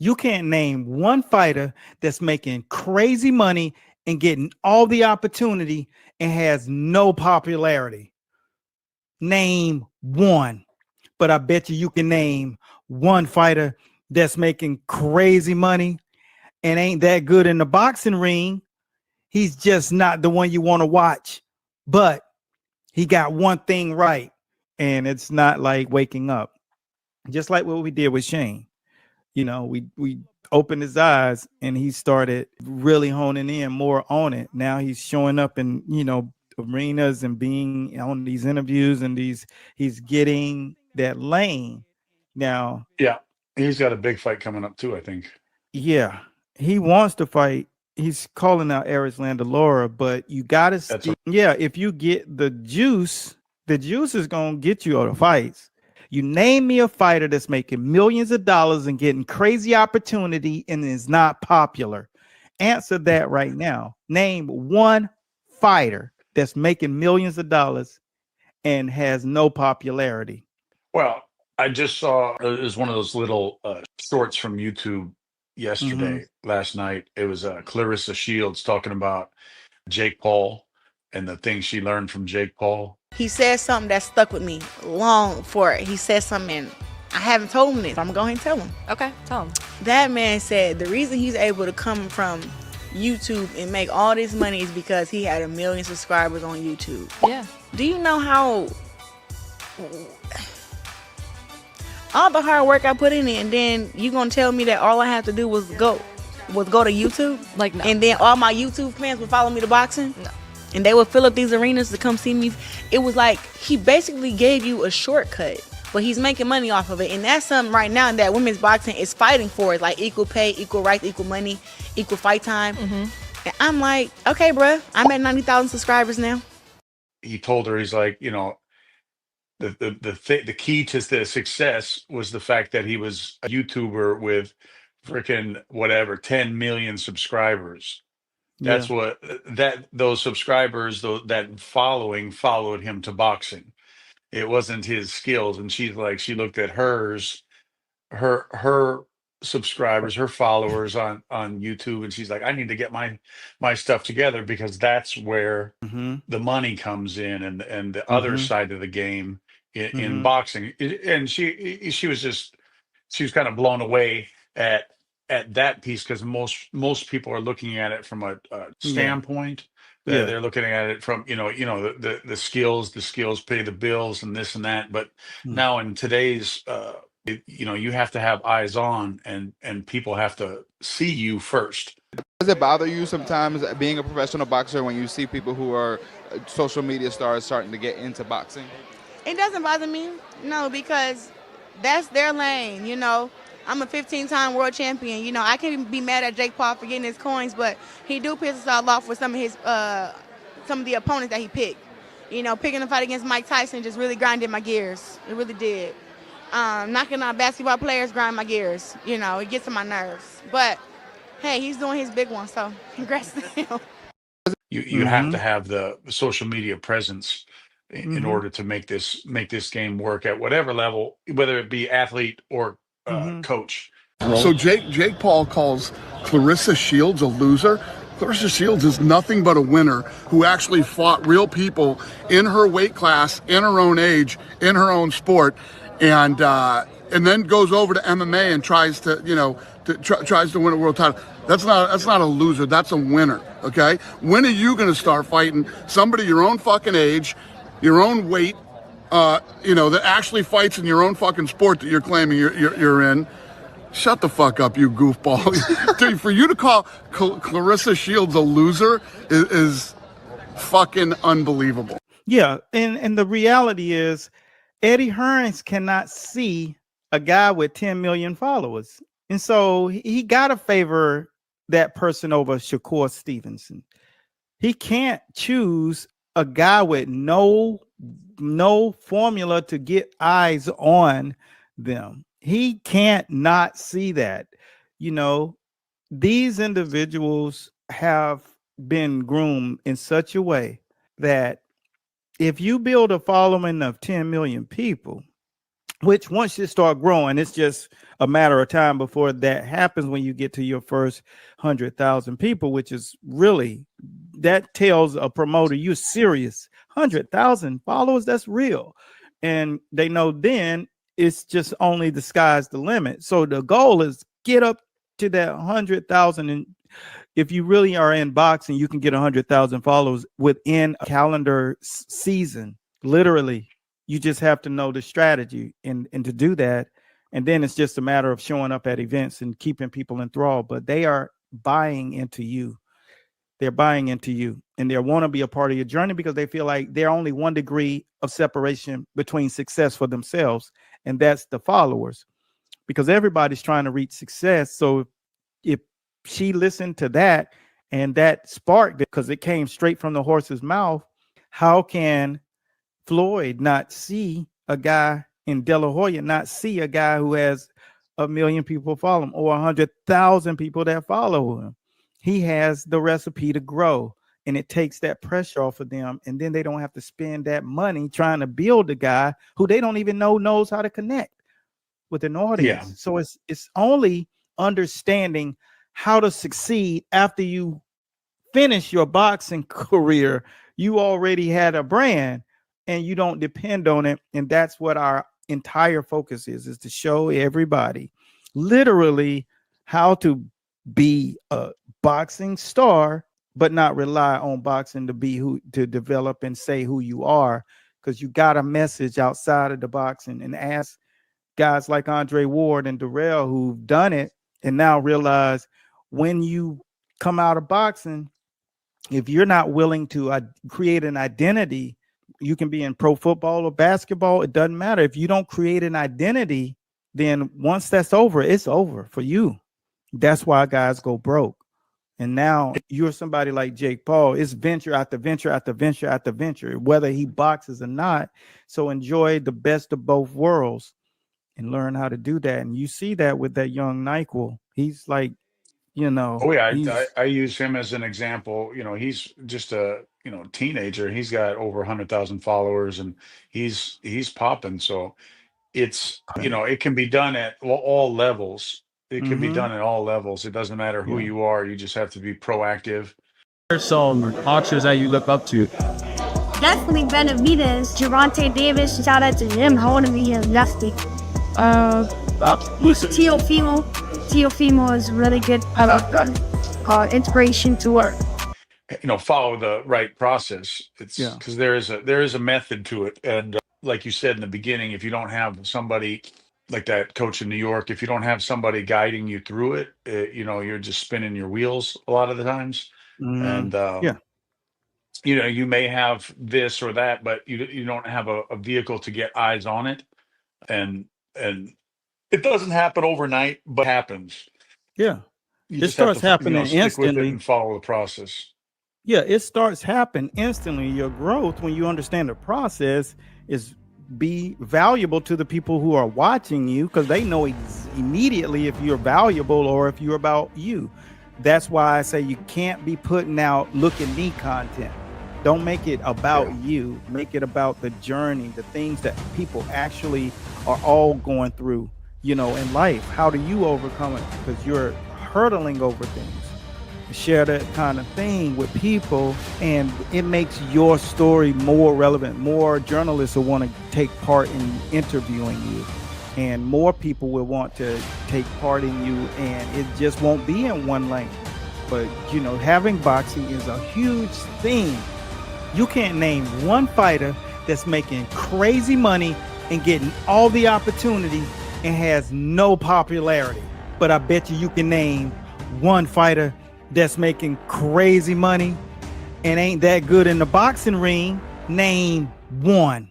You can't name one fighter that's making crazy money and getting all the opportunity and has no popularity. Name one. But I bet you can name one fighter that's making crazy money and ain't that good in the boxing ring. He's just not the one you want to watch. But he got one thing right, and it's not like waking up. Just like what we did with Shane. We opened his eyes and he started really honing in more on it. Now he's showing up in, arenas and being on these interviews and he's getting that lane. Now, Yeah, he's got a big fight coming up too, I think. yeah, he wants to fight. He's calling out Aris Landalora, but you gotta That's still, yeah, if you get the juice is gonna get you out of fights. You name me a fighter that's making millions of dollars and getting crazy opportunity and is not popular. Answer that right now. Name one fighter that's making millions of dollars and has no popularity. well. I just saw it was one of those little shorts from YouTube Mm-hmm. last night. It was Claressa Shields talking about Jake Paul and the things she learned from Jake Paul. He said something that stuck with me long for it. He said something, and I haven't told him this. I'm going to go ahead and tell him. Okay, tell him. That man said the reason he's able to come from YouTube and make all this money is because he had 1 million subscribers on YouTube. Yeah. Do you know how all the hard work I put in it, and then you gonna tell me that all I have to do was go to YouTube? Like, no. And then all my YouTube fans would follow me to boxing? No. And they would fill up these arenas to come see me. It was like he basically gave you a shortcut, but he's making money off of it. And that's something right now that women's boxing is fighting for. It's like equal pay, equal rights, equal money, equal fight time. Mm-hmm. And I'm like, okay, bruh, I'm at 90,000 subscribers now. He told her, he's like, the key to the success was the fact that he was a YouTuber with freaking whatever 10 million subscribers. Yeah. That's what that those subscribers, that following followed him to boxing. It wasn't his skills. And she's like, she looked at her subscribers, her followers on YouTube, and she's like, I need to get my stuff together because that's where Mm-hmm. the money comes in, and the other Mm-hmm. side of the game in Mm-hmm. boxing. And she was kind of blown away at that piece because most people are looking at it from a Yeah. standpoint. Yeah. They're looking at it from the skills pay the bills and this and that. But Mm. now in today's you have to have eyes on, and people have to see you first. Does it bother you sometimes being a professional boxer when you see people who are social media stars starting to get into boxing? It doesn't bother me, no, because that's their lane, I'm a 15-time world champion. I can be mad at Jake Paul for getting his coins, but he do piss us all off with some of the opponents that he picked. Picking a fight against Mike Tyson just really grinded my gears. It really did. Knocking out basketball players grind my gears. It gets on my nerves. But hey, he's doing his big one, so congrats to him. You have to have the social media presence in Mm-hmm. order to make this game work at whatever level, whether it be athlete or Mm-hmm. coach. So Jake Paul calls Claressa Shields a loser. Claressa Shields is nothing but a winner who actually fought real people in her weight class, in her own age, in her own sport, and then goes over to MMA and tries to tries to win a world title. That's not a loser. That's a winner. Okay. When are you going to start fighting somebody your own fucking age, your own weight, that actually fights in your own fucking sport that you're claiming you're in? Shut the fuck up, you goofball. Dude, for you to call Claressa Shields a loser is fucking unbelievable. Yeah, and the reality is Eddie Hearns cannot see a guy with 10 million followers. And so he got to favor that person over Shakur Stevenson. He can't choose a guy with no formula to get eyes on them. He can't not see that. These individuals have been groomed in such a way that if you build a following of 10 million people, which once you start growing, it's just a matter of time before that happens when you get to your first 100,000 people, which is really, that tells a promoter you're serious. 100,000 followers, that's real. And they know then it's just only the sky's the limit. So the goal is get up to that 100,000. And if you really are in boxing, you can get 100,000 followers within a calendar season, literally. You just have to know the strategy and to do that. And then it's just a matter of showing up at events and keeping people enthralled. But they are buying into you. They're buying into you, and they want to be a part of your journey because they feel like they're only 1 degree of separation between success for themselves. And that's the followers, because everybody's trying to reach success. So if she listened to that and that sparked it, because it came straight from the horse's mouth, how can Floyd not see a guy in De La Hoya, not see a guy who has 1 million people follow him or 100,000 people that follow him? He has the recipe to grow, and it takes that pressure off of them. And then they don't have to spend that money trying to build a guy who they don't even know knows how to connect with an audience. Yeah. So it's only understanding how to succeed after you finish your boxing career. You already had a brand and you don't depend on it. And that's what our entire focus is to show everybody literally how to be a boxing star, but not rely on boxing to develop and say who you are, because you got a message outside of the boxing. And ask guys like Andre Ward and Darrell who've done it and now realize when you come out of boxing, if you're not willing to create an identity, you can be in pro football or basketball. It doesn't matter. If you don't create an identity, then once that's over, it's over for you. That's why guys go broke. And now you're somebody like Jake Paul. It's venture after venture after venture after venture, whether he boxes or not. So enjoy the best of both worlds and learn how to do that. And you see that with that young Nyquil. He's like, Oh yeah, I use him as an example. He's just a teenager. He's got over 100,000 followers, and he's popping. So it's it can be done at all levels. It can be done at all levels. It doesn't matter who you are. You just have to be proactive. There's some boxers that you look up to. Definitely Benavidez, Gervonta Davis. Shout out to him. I want to be his lefty. Teofimo is really good. Inspiration to work. Follow the right process. It's because there is a method to it. And like you said in the beginning, if you don't have somebody like that coach in New York, if you don't have somebody guiding you through it, you're just spinning your wheels a lot of the times. And you may have this or that, but you don't have a vehicle to get eyes on it. And it doesn't happen overnight, but it happens. Yeah. You It just have starts to, happening stick with it instantly. and follow the process. Yeah, it starts happening instantly. Your growth, when you understand the process, is be valuable to the people who are watching you, because they know immediately if you're valuable or if you're about you. That's why I say you can't be putting out look at me content. Don't make it about you. Make it about the journey, the things that people actually are all going through, in life. How do you overcome it? Because you're hurdling over things. Share that kind of thing with people, and it makes your story more relevant. More journalists will want to take part in interviewing you, and more people will want to take part in you, and it just won't be in one lane. But having boxing is a huge thing. You can't name one fighter that's making crazy money and getting all the opportunity and has no popularity. But I bet you can name one fighter that's making crazy money and ain't that good in the boxing ring. Name one.